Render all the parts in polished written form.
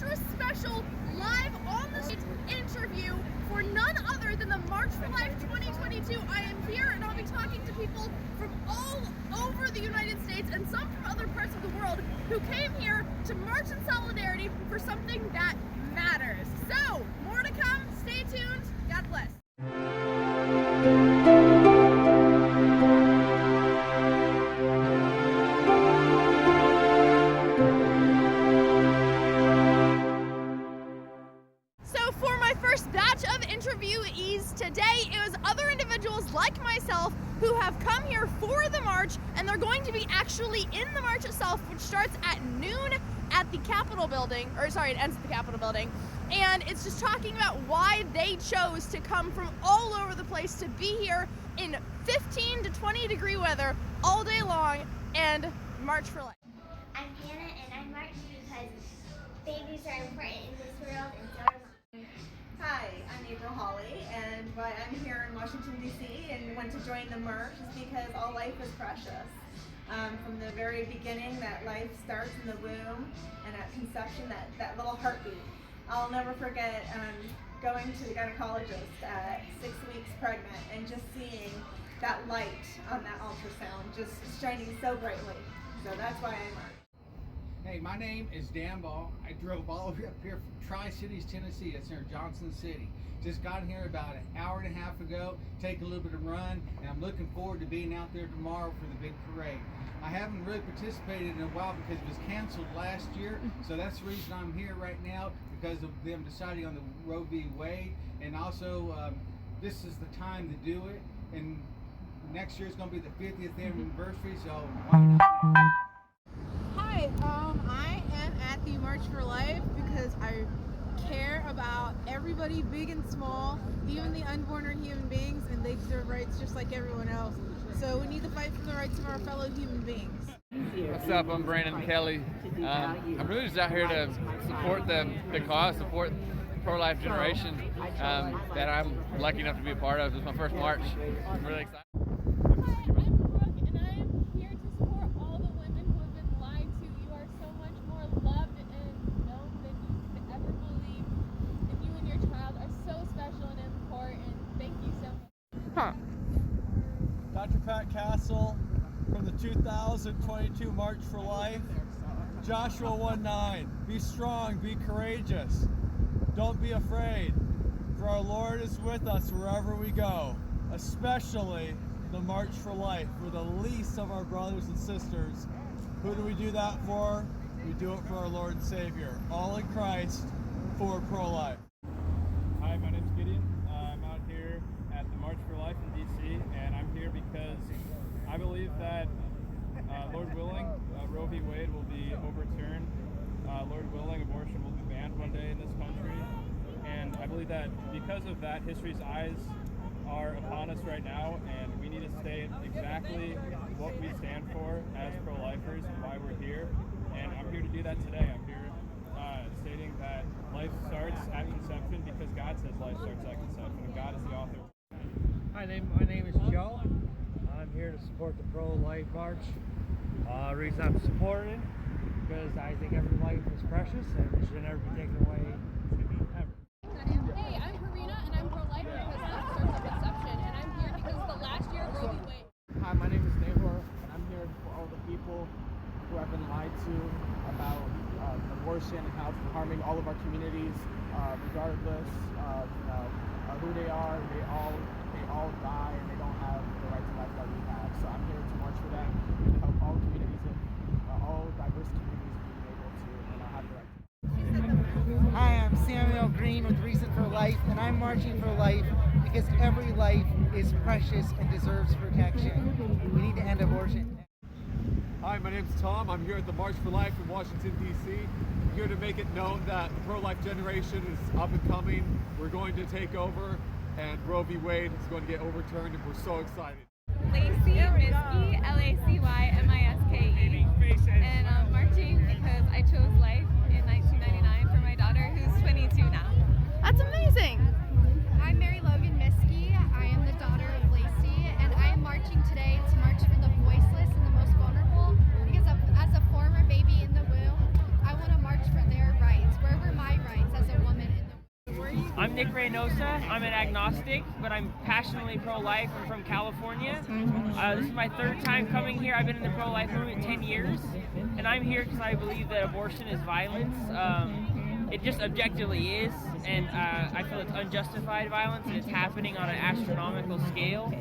extra special live on the street interview for none other than the March for Life 2022. I am here and I'll be talking to people from all over the United States and some from other parts of the world who came here to march in solidarity for something that matters. So, more to come. Stay tuned. God bless. So for my first batch of interviewees today, it was other individuals like myself who have come here for the march, and they're going to be actually in the march itself, which starts at noon at the Capitol building, or sorry, it ends at the Capitol building. And it's just talking about why they chose to come from all over the place to be here in 15 to 20 degree weather all day long and march for life. I'm Tanna and I march because babies are important in this world and so are moms. Hi, I'm Avril Holly, and why I'm here in Washington, D.C. and went to join the march is because all life is precious. From the very beginning, that life starts in the womb, and at conception, that little heartbeat. I'll never forget going to the gynecologist at 6 weeks pregnant and just seeing that light on that ultrasound just shining so brightly. So that's why I march. Hey, my name is Dan Ball. I drove all the way up here from Tri-Cities, Tennessee. That's near Johnson City. Just got here about an hour and a half ago, take a little bit of run, and I'm looking forward to being out there tomorrow for the big parade. I haven't really participated in a while because it was canceled last year, so that's the reason I'm here right now, because of them deciding on the Roe v. Wade, and also this is the time to do it, and next year is going to be the 50th anniversary, so why not? Hi, I am at the March for Life because I care about everybody, big and small, even the unborn are human beings and they deserve rights just like everyone else. So we need to fight for the rights of our fellow human beings. What's up? I'm Brandon Kelly. I'm really just out here to support the cause, support the pro-life generation that I'm lucky enough to be a part of. This is my first march. I'm really excited. Hi, I'm Brook, and I am here to support all the women who have been lied to. You are so much more loved and known than you could ever believe. And you and your child are so special and important. Thank you so much. Dr. Pat Castle from the 2022 March for Life. Joshua 1:9. Be strong, be courageous. Don't be afraid, for our Lord is with us wherever we go, especially the March for Life. We're the least of our brothers and sisters. Who do we do that for? We do it for our Lord and Savior. All in Christ, for pro-life. Hi, my name's Gideon. I'm out here at the March for Life in D.C., and I'm here because I believe that, Lord willing, Roe v. Wade will be overturned. Lord willing, abortion will be banned one day in this country. And I believe that because of that, history's eyes are upon us right now, and we need to state exactly what we stand for as pro-lifers and why we're here. And I'm here to do that today. I'm here stating that life starts at conception because God says life starts at conception, and God is the author. Hi, my name is Joe. I'm here to support the pro-life march. The reason I'm supporting because I think every life is precious and it should never be taken away ever. Hey, I'm Karina, and I'm pro-life because life starts at conception, and I'm here because of the last year of Roe v. Wade. Hi, my name is Nehor, and I'm here for all the people who have been lied to about abortion and how it's harming all of our communities, regardless of who they are. They all die, and they don't have the right to life that we have. So I'm here to march for that and to help all communities and all diverse communities being able to have the right to. Hi, I'm Samuel Green with Reason for Life, and I'm marching for life because every life is precious and deserves protection. We need to end abortion. Hi, my name's Tom. I'm here at the March for Life in Washington, D.C. I'm here to make it known that the pro-life generation is up and coming. We're going to take over, and Roe v. Wade is going to get overturned, and we're so excited. Lacey Miske, L-A-C-Y-M-I-S-K-E, and I'm marching because I chose life in 1999 for my daughter who's 22 now. That's amazing! I'm Mary Logan Miske. I am the daughter of Lacey, and I am marching today to march for the voiceless and the most vulnerable because as a former baby in the womb, I want to march for their rights. Wherever my Nick Reynosa. I'm an agnostic, but I'm passionately pro-life. I'm from California. This is my third time coming here. I've been in the pro-life movement 10 years, and I'm here because I believe that abortion is violence. It just objectively is, and I feel it's unjustified violence, and it's happening on an astronomical scale.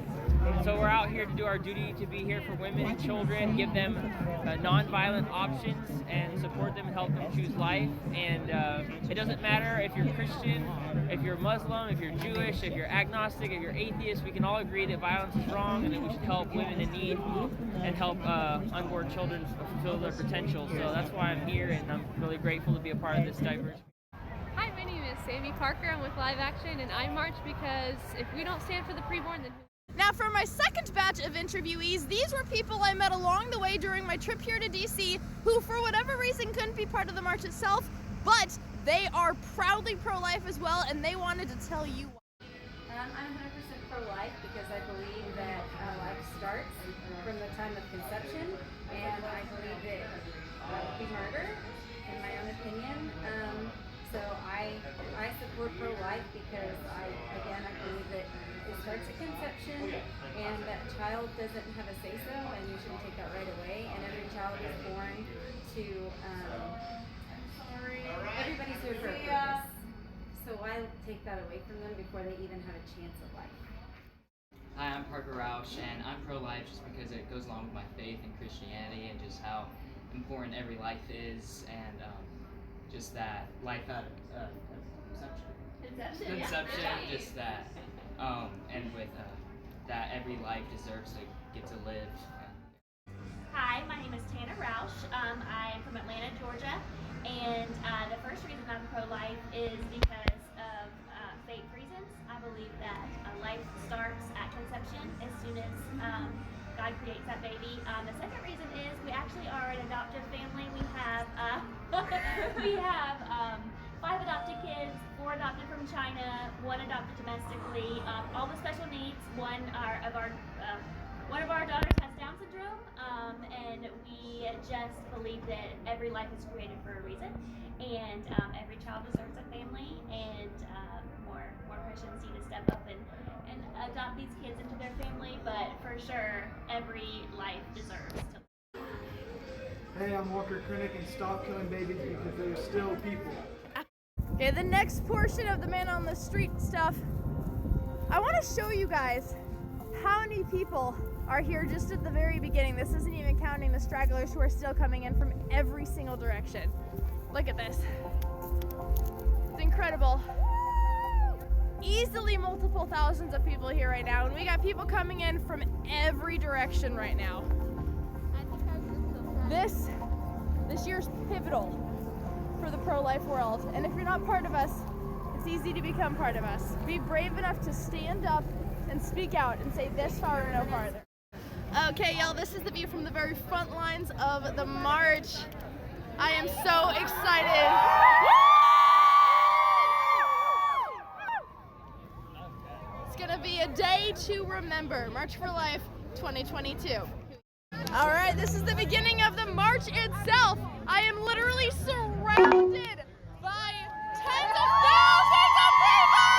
So we're out here to do our duty to be here for women and children, give them non-violent options and support them and help them choose life. And it doesn't matter if you're Christian, if you're Muslim, if you're Jewish, if you're agnostic, if you're atheist, we can all agree that violence is wrong and that we should help women in need and help unborn children fulfill their potential. So that's why I'm here, and I'm really grateful to be a part of this diverse. Hi, my name is Sami Parker. I'm with Live Action, and I march because if we don't stand for the preborn, then who? Now for my second batch of interviewees, these were people I met along the way during my trip here to DC who for whatever reason couldn't be part of the march itself, but they are proudly pro-life as well, and they wanted to tell you why. I'm 100% pro-life because I believe that life starts from the time of conception, and I believe that we murder, in my own opinion. So I support pro-life because I believe that it starts at conception, and that child doesn't have a say-so, and you shouldn't take that right away. And every child is born to, everybody's here for a purpose. So I take that away from them before they even have a chance of life. Hi, I'm Parker Roush, and I'm pro-life just because it goes along with my faith in Christianity and just how important every life is, and just that life out of conception, just that, and with that every life deserves to get to live. Hi, my name is Tanna Roush. I'm from Atlanta, Georgia, and the first reason I'm pro-life is because of faith reasons. I believe that life starts at conception as soon as God creates that baby. The second reason is we actually are an adoptive family. We have 5 adopted kids, 4 adopted from China, 1 adopted domestically. All with special needs. One of our daughters has Down syndrome, and we just believe that every life is created for a reason, and every child deserves a family, and more Christians need to step up and adopt these kids into their family, but for sure, every life deserves to. Hey, I'm Walker Krennick, and stop killing babies because they're still people. Okay, the next portion of the man on the street stuff, I want to show you guys how many people are here just at the very beginning. This isn't even counting the stragglers who are still coming in from every single direction. Look at this. It's incredible. Easily multiple thousands of people here right now, and we got people coming in from every direction right now. This year's pivotal for the pro-life world, and if you're not part of us, it's easy to become part of us. Be brave enough to stand up and speak out and say this far or no farther. Okay, y'all, this is the view from the very front lines of the march. I am so excited. It's gonna be a day to remember. March for Life 2022. All right, this is the beginning of the march itself. I am literally surrounded by tens of thousands of people!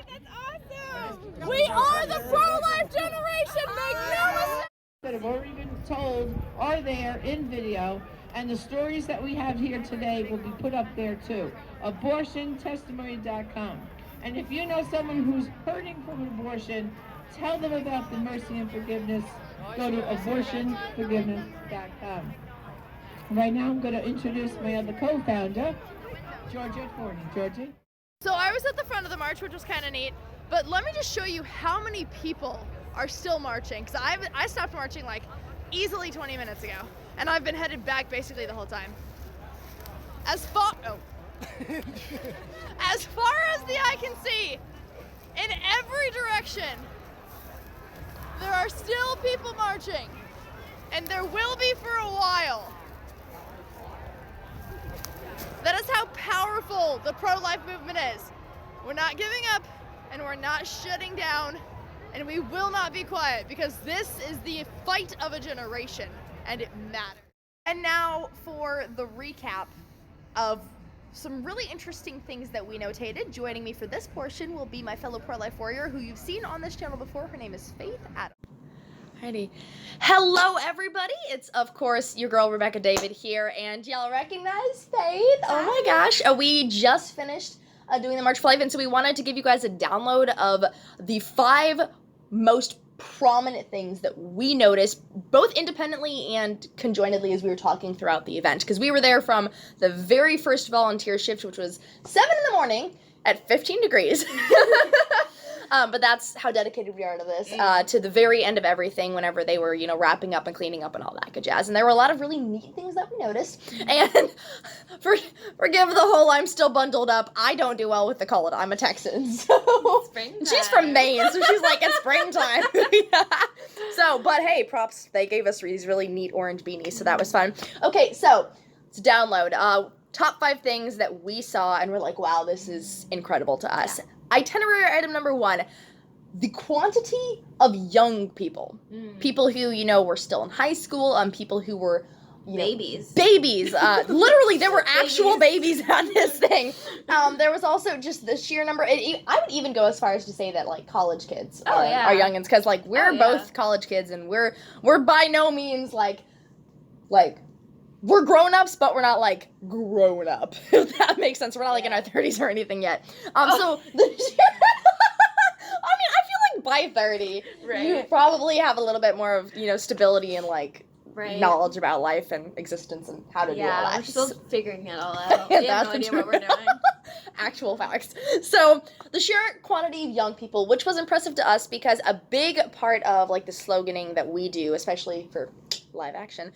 That's awesome! We are the pro-life generation, make no mistake! That have already been told are there in video, and the stories that we have here today will be put up there too. AbortionTestimony.com. And if you know someone who's hurting from abortion, tell them about the mercy and forgiveness. Go to abortionforgiveness.com. Right now I'm going to introduce my other co-founder, Georgia Forney. Georgia? So I was at the front of the march, which was kind of neat, but let me just show you how many people are still marching, because I stopped marching like easily 20 minutes ago, and I've been headed back basically the whole time. As far as the eye can see, in every direction, there are still people marching, and there will be for a while. That is how powerful the pro-life movement is. We're not giving up, and we're not shutting down, and we will not be quiet, because this is the fight of a generation, and it matters. And now for the recap of some really interesting things that we notated. Joining me for this portion will be my fellow pro-life warrior who you've seen on this channel before. Her name is Faith Adams. Alrighty. Hello, everybody. It's, of course, your girl, Rebecca David here, and y'all recognize Faith? Oh my gosh. We just finished doing the March for Life, and so we wanted to give you guys a download of the 5 most prominent things that we noticed, both independently and conjointedly as we were talking throughout the event, because we were there from the very first volunteer shift, which was 7 in the morning at 15 degrees. But that's how dedicated we are to this, to the very end of everything, whenever they were, you know, wrapping up and cleaning up and all that good jazz. And there were a lot of really neat things that we noticed. And forgive the whole I'm still bundled up. I don't do well with the cold. I'm a Texan. So she's from Maine, so she's like, it's springtime. Yeah. So, but hey, props. They gave us these really neat orange beanies, so that was fun. Okay, so let's download. Top 5 things that we saw and we're like, wow, this is incredible to us. Yeah. Itinerary item number 1, the quantity of young people. People who, you know, were still in high school, people who were, babies. Literally, there were actual babies at this thing. There was also just the sheer number. I would even go as far as to say that, like, college kids are youngins, because, like, we're both college kids, and we're by no means, like, we're grown-ups, but we're not, like, grown up, if that makes sense. We're not, like, in our 30s or anything yet. So, I mean, I feel like by 30, you probably have a little bit more of, you know, stability and, like, knowledge about life and existence and how to do all that. Yeah, we're still figuring it all out. We have no idea what we're doing. Actual facts. So, the sheer quantity of young people, which was impressive to us because a big part of, like, the sloganing that we do, especially for live action,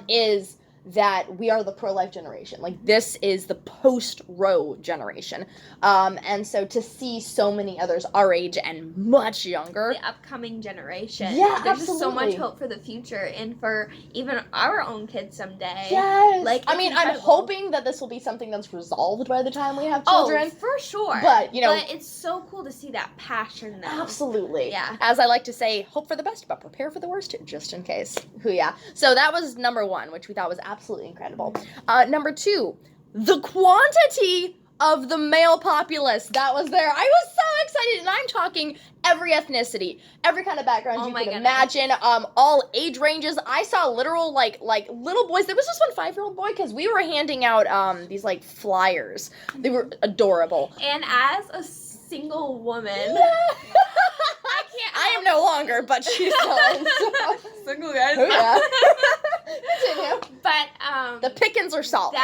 is that we are the pro-life generation. Like, this is the post-Roe generation. And so to see so many others our age and much younger. The upcoming generation. Yeah, There's absolutely. just so much hope for the future and for even our own kids someday. Yes. Like, I mean, incredible. I'm hoping that this will be something that's resolved by the time we have children. Oh, for sure. But, you know. But it's so cool to see that passion, though. Absolutely. Yeah. As I like to say, hope for the best, but prepare for the worst, just in case. Hoo-yeah. So that was number 1, which we thought was absolutely incredible. Number 2, the quantity of the male populace that was there. I was so excited, and I'm talking every ethnicity, every kind of background you can imagine, all age ranges. I saw literal, like little boys. There was this one 5-year-old boy, because we were handing out these, like, flyers. They were adorable. And as a single woman, I am no longer, but she's still is. Single guys. Oh, yeah. Continue. But the pickings are solid.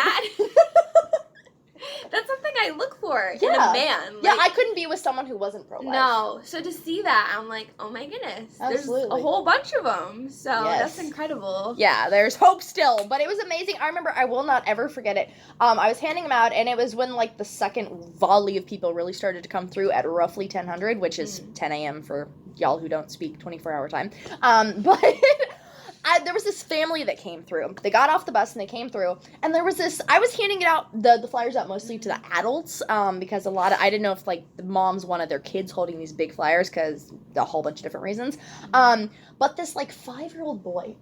That's something I look for in a man. Yeah, I couldn't be with someone who wasn't pro-life. No, so to see that, I'm like, oh my goodness. Absolutely. There's a whole bunch of them, so that's incredible. Yeah, there's hope still, but it was amazing. I remember, I will not ever forget it. I was handing them out, and it was when, like, the second volley of people really started to come through at roughly 10:00, which is 10 a.m. for y'all who don't speak 24-hour time. But there was this family that came through. They got off the bus and they came through, and there was this. I was handing it out, the flyers out mostly to the adults, because I didn't know if, like, the moms wanted their kids holding these big flyers, because a whole bunch of different reasons. But this, like, 5-year-old boy,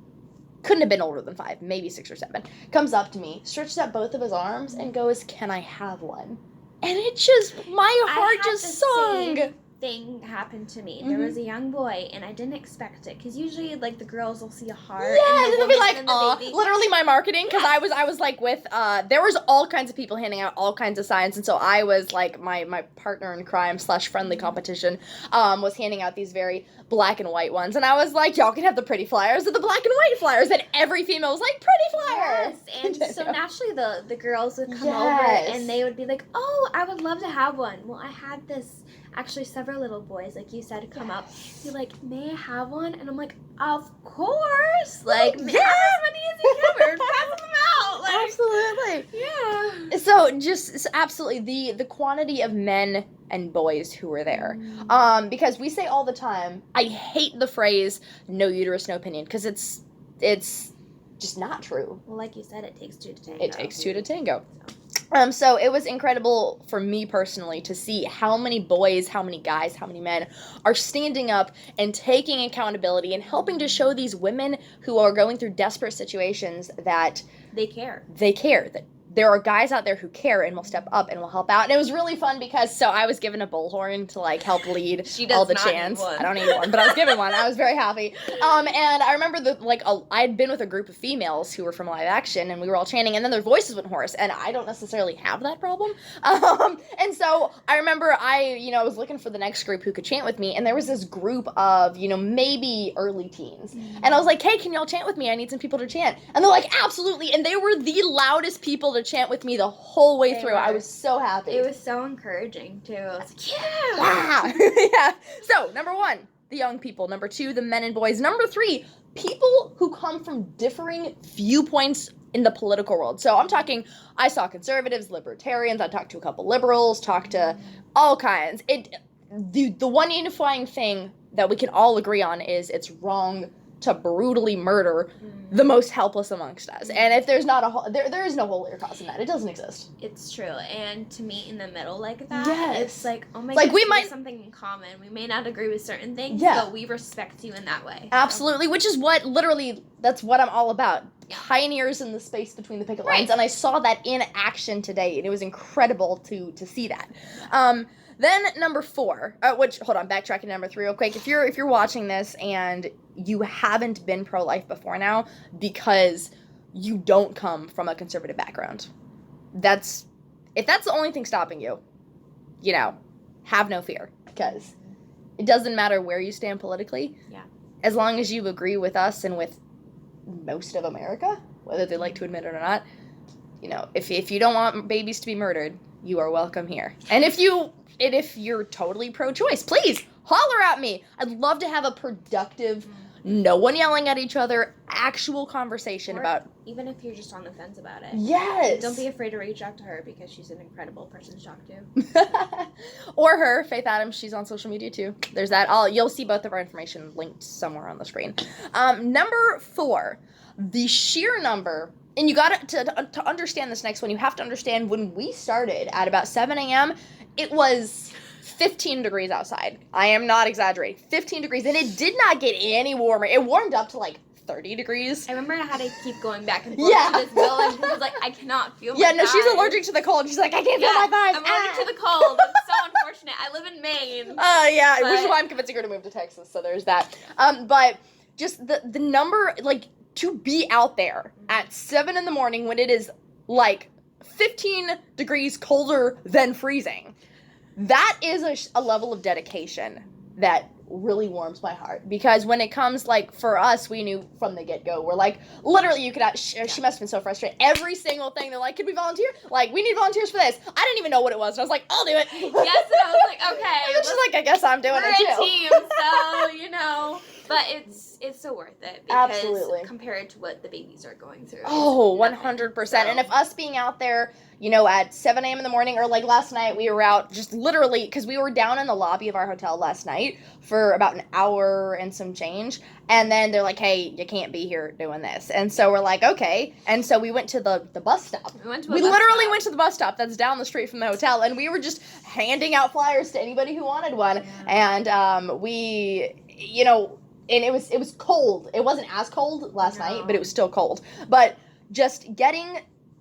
couldn't have been older than 5, maybe 6 or 7, comes up to me, stretches out both of his arms, and goes, "Can I have one?" And it just, my heart just sung. Thing happened to me. There was a young boy, and I didn't expect it, because usually, like, the girls will see a heart. Yeah, and they'll be like, aw. Literally my marketing, because I was like with, there was all kinds of people handing out all kinds of signs, and so I was like, my partner in crime / friendly competition, was handing out these very black and white ones, and I was like, y'all can have the pretty flyers or the black and white flyers, and every female was like, pretty flyers! Yes, and so naturally the girls would come over, and they would be like, oh, I would love to have one. Well, I had actually several little boys, like you said, come up, be like, may I have one? And I'm like, of course! Like, as many as you can, we're passing them out! Like, absolutely! Yeah! So, just absolutely, the quantity of men and boys who were there. Because we say all the time, I hate the phrase, no uterus, no opinion, because it's just not true. Well, like you said, it takes 2 to tango. It takes 2 to tango. So it was incredible for me personally to see how many boys, how many guys, how many men are standing up and taking accountability and helping to show these women who are going through desperate situations that they care. That there are guys out there who care and will step up and will help out. And it was really fun because, so I was given a bullhorn to like help lead all the chants. I don't need one, but I was given one. I was very happy. And I remember I had been with a group of females who were from live action, and we were all chanting, and then their voices went hoarse, and I don't necessarily have that problem. And so I remember I was looking for the next group who could chant with me, and there was this group of, maybe early teens. And I was like, hey, can y'all chant with me? I need some people to chant. And they're like, absolutely. And they were the loudest people to chant with me the whole way through. I was so happy. It was so encouraging too. I was like, yeah. Yeah. So, number 1, the young people. Number 2, the men and boys. Number 3, people who come from differing viewpoints in the political world. So I'm talking, I saw conservatives, libertarians, I talked to a couple liberals, talked to all kinds. The one unifying thing that we can all agree on is it's wrong to brutally murder the most helpless amongst us. And if there's not there is no holier cause in that. It doesn't exist. It's true. And to meet in the middle like that, yes. It's like, oh my gosh, gosh, we have something in common. We may not agree with certain things, but we respect you in that way. Absolutely, which is what, literally, that's what I'm all about. Pioneers in the space between the picket lines. And I saw that in action today, and it was incredible to see that. Then number 4, backtracking to number 3 real quick. If you're watching this and you haven't been pro-life before now because you don't come from a conservative background, if that's the only thing stopping you, have no fear, because it doesn't matter where you stand politically. Yeah. As long as you agree with us and with most of America, whether they like to admit it or not, if you don't want babies to be murdered, you are welcome here. And if you're totally pro-choice, please holler at me. I'd love to have a productive, no one yelling at each other, actual conversation about. Even if you're just on the fence about it. Yes. Don't be afraid to reach out to her, because she's an incredible person to talk to. Or her, Faith Adams. She's on social media too. There's that. You'll see both of our information linked somewhere on the screen. Number 4, the sheer number. And you got to understand this next one. You have to understand, when we started at about 7 a.m., it was 15 degrees outside. I am not exaggerating. 15 degrees. And it did not get any warmer. It warmed up to like 30 degrees. I remember I had to keep going back and forth to this building because I was like, I cannot feel my thighs. She's allergic to the cold. She's like, I can't feel my thighs. I'm allergic to the cold. It's so unfortunate. I live in Maine. Which is why I'm convincing her to move to Texas. So there's that. But just the number, like, to be out there at 7 in the morning when it is like 15 degrees colder than freezing, that is a level of dedication that really warms my heart. Because when it comes, like, for us, we knew from the get-go, we're like, literally, you could she must have been so frustrated. Every single thing, they're like, could we volunteer? Like, we need volunteers for this. I didn't even know what it was. And I was like, I'll do it. Yes, and I was like, okay. And then she's like, I guess I'm doing it too. We're a team, so, But it's so worth it, because absolutely, compared to what the babies are going through. Oh, 100%. So. And if us being out there, at 7 a.m. in the morning, or like last night, we were out just literally, because we were down in the lobby of our hotel last night for about an hour and some change. And then they're like, hey, you can't be here doing this. And so we're like, okay. And so we went to the bus stop. We literally went to the bus stop that's down the street from the hotel. And we were just handing out flyers to anybody who wanted one. Yeah. And we, and it was cold. It wasn't as cold last night, but it was still cold. But just getting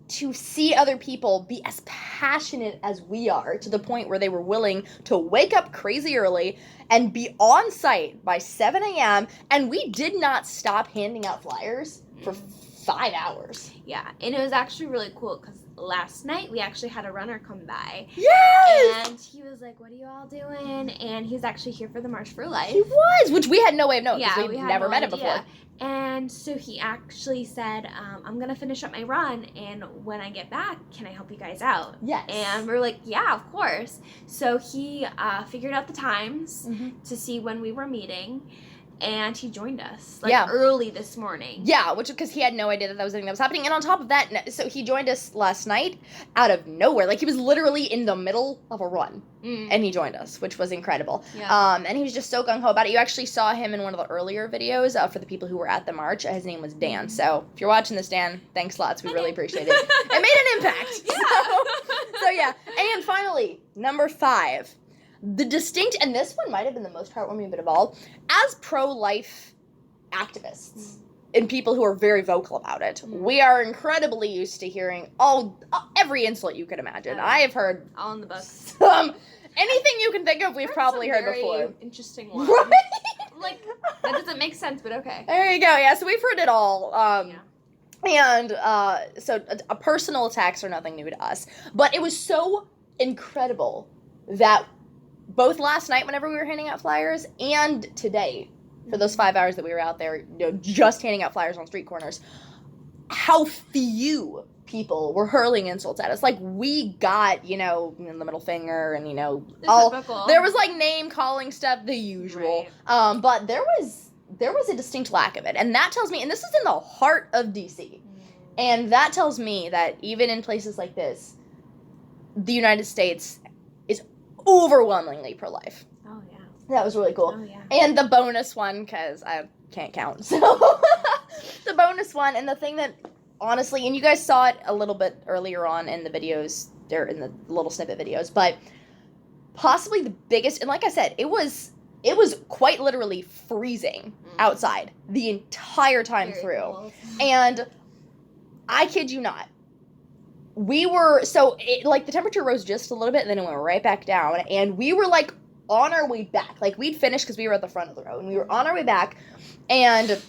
to see other people be as passionate as we are, to the point where they were willing to wake up crazy early and be on site by 7 a.m. And we did not stop handing out flyers for 5 hours. Yeah, and it was actually really cool, because last night we actually had a runner come by. Yes! And he was like, what are you all doing? And he was actually here for the March for Life. He was, which we had no way of knowing, because we'd never met him before. And so he actually said, I'm going to finish up my run, and when I get back, can I help you guys out? Yes. And we're like, yeah, of course. So he figured out the times to see when we were meeting, and he joined us, early this morning. Yeah, which, because he had no idea that was something that was happening. And on top of that, so he joined us last night out of nowhere. Like, he was literally in the middle of a run, and he joined us, which was incredible. Yeah. And he was just so gung-ho about it. You actually saw him in one of the earlier videos for the people who were at the march. His name was Dan. So if you're watching this, Dan, thanks lots. We really appreciate it. It made an impact. Yeah. So yeah. And finally, number 5. The distinct, and this one might have been the most heartwarming bit of all, as pro-life activists, and people who are very vocal about it. We are incredibly used to hearing every insult you could imagine. I have heard all in the books. Anything you can think of, we've probably heard before. Interesting one. Right? Like, that doesn't make sense, but okay. There you go. Yeah, so we've heard it all. And so personal attacks are nothing new to us. But it was so incredible that both last night whenever we were handing out flyers and today, for those 5 hours that we were out there, just handing out flyers on street corners, how few people were hurling insults at us. Like, we got, the middle finger and, there was like name calling stuff, the usual. Right. But there was a distinct lack of it. And that tells me, and this is in the heart of DC, and that tells me that even in places like this, the United States is overwhelmingly pro-life. Oh, yeah. That was really cool. Oh, yeah. And the bonus one, because I can't count, so the bonus one, and the thing that, honestly, and you guys saw it a little bit earlier on in the videos, or in the little snippet videos, but possibly the biggest, and like I said, it was quite literally freezing outside the entire time through. Cool. And I kid you not, the temperature rose just a little bit, and then it went right back down, and we were, like, on our way back. Like, we'd finished because we were at the front of the road, and we were on our way back, and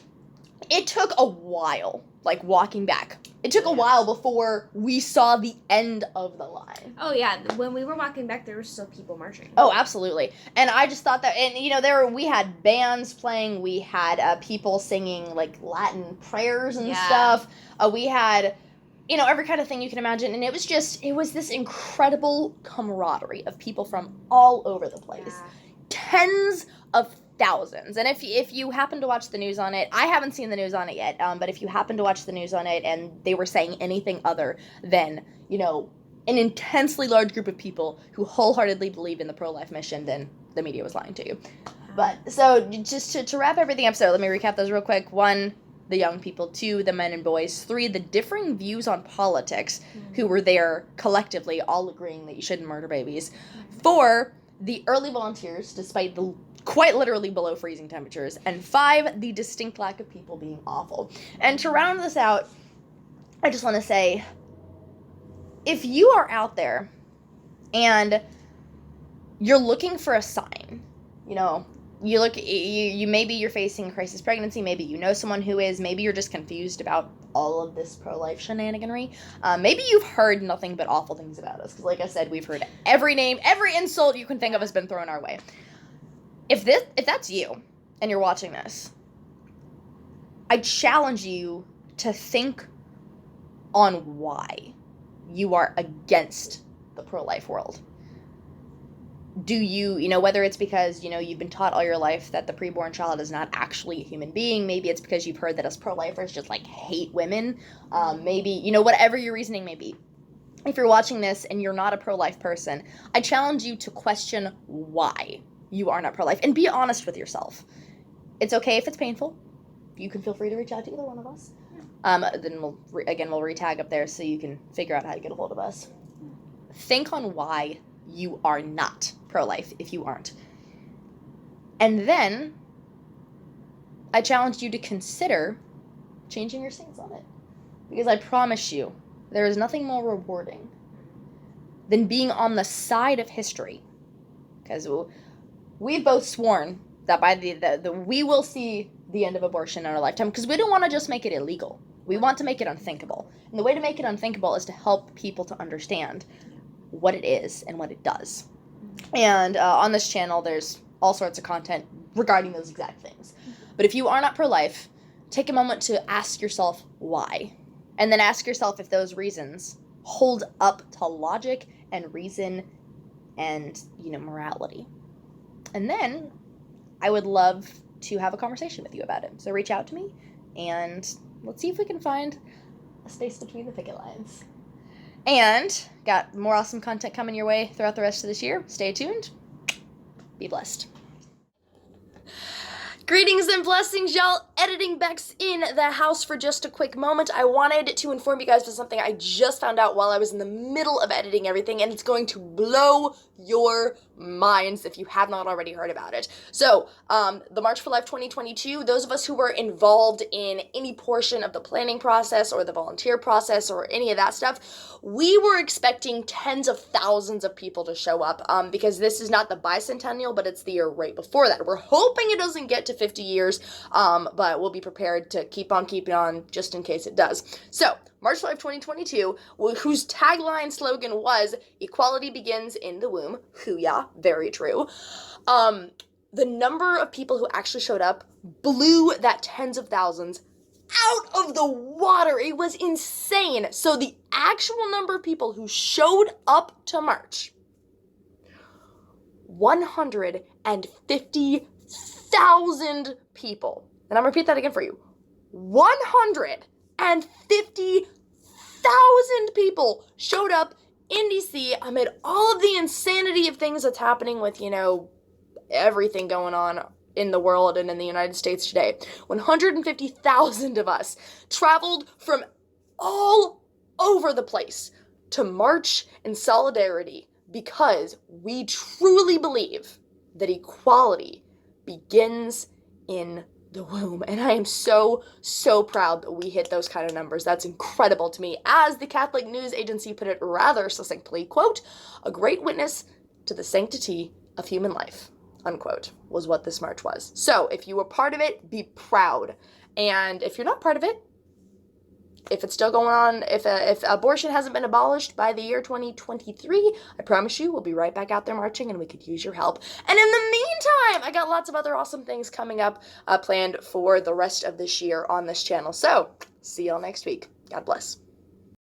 it took a while, like, walking back. It took a while before we saw the end of the line. Oh, yeah. When we were walking back, there were still people marching. Oh, absolutely. And I just thought that, and, we had bands playing, we had people singing, like, Latin prayers and stuff. We had, every kind of thing you can imagine. And it was this incredible camaraderie of people from all over the place. Yeah. Tens of thousands. And if you happen to watch the news on it, I haven't seen the news on it yet, but if you happen to watch the news on it and they were saying anything other than, an intensely large group of people who wholeheartedly believe in the pro-life mission, then the media was lying to you. But, so, just to wrap everything up, so let me recap those real quick. 1, the young people. 2, the men and boys. 3, the differing views on politics who were there collectively, all agreeing that you shouldn't murder babies. 4, the early volunteers, despite the quite literally below freezing temperatures. And 5, the distinct lack of people being awful. And to round this out, I just want to say, if you are out there and you're looking for a sign, you maybe you're facing crisis pregnancy, maybe you know someone who is, maybe you're just confused about all of this pro-life shenaniganry. Maybe you've heard nothing but awful things about us, because like I said, we've heard every name, every insult you can think of has been thrown our way. If that's you and you're watching this, I challenge you to think on why you are against the pro-life world. Do you, whether it's because, you've been taught all your life that the preborn child is not actually a human being, maybe it's because you've heard that us pro-lifers just, hate women, maybe, whatever your reasoning may be. If you're watching this and you're not a pro-life person, I challenge you to question why you are not pro-life, and be honest with yourself. It's okay if it's painful. You can feel free to reach out to either one of us. Then we'll re-tag up there so you can figure out how to get a hold of us. Think on why you are not pro-life if you aren't. And then I challenge you to consider changing your stance on it. Because I promise you, there is nothing more rewarding than being on the side of history. Because we've both sworn that by we will see the end of abortion in our lifetime, because we don't want to just make it illegal. We want to make it unthinkable. And the way to make it unthinkable is to help people to understand what it is and what it does. And on this channel, there's all sorts of content regarding those exact things. But if you are not pro-life, take a moment to ask yourself why. And then ask yourself if those reasons hold up to logic and reason and, morality. And then I would love to have a conversation with you about it. So reach out to me, and let's see if we can find a space between the picket lines. And got more awesome content coming your way throughout the rest of this year. Stay tuned. Be blessed. Greetings and blessings, y'all editing Bex in the house for just a quick moment. I wanted to inform you guys of something I just found out while I was in the middle of editing everything, and it's going to blow your minds if you have not already heard about it. So, the March for Life 2022, those of us who were involved in any portion of the planning process or the volunteer process or any of that stuff, we were expecting tens of thousands of people to show up, because this is not the bicentennial, but it's the year right before that. We're hoping it doesn't get to 50 years, but we'll be prepared to keep on keeping on just in case it does. So, March for Life 2022, whose tagline slogan was, "Equality begins in the womb." Hoo-yah, very true. The number of people who actually showed up blew that tens of thousands out of the water. It was insane. So the actual number of people who showed up to march, 150,000 people. And I'm gonna repeat that again for you. 150,000 people showed up in DC amid all of the insanity of things that's happening with, everything going on in the world and in the United States today. 150,000 of us traveled from all over the place to march in solidarity because we truly believe that equality begins in the womb. And I am so, so proud that we hit those kind of numbers. That's incredible to me. As the Catholic News Agency put it rather succinctly, quote, "A great witness to the sanctity of human life," unquote, was what this march was. So if you were part of it, be proud. And if you're not part of it, if it's still going on, if abortion hasn't been abolished by the year 2023, I promise you we'll be right back out there marching and we could use your help. And in the meantime, I got lots of other awesome things coming up planned for the rest of this year on this channel. So see y'all next week. God bless.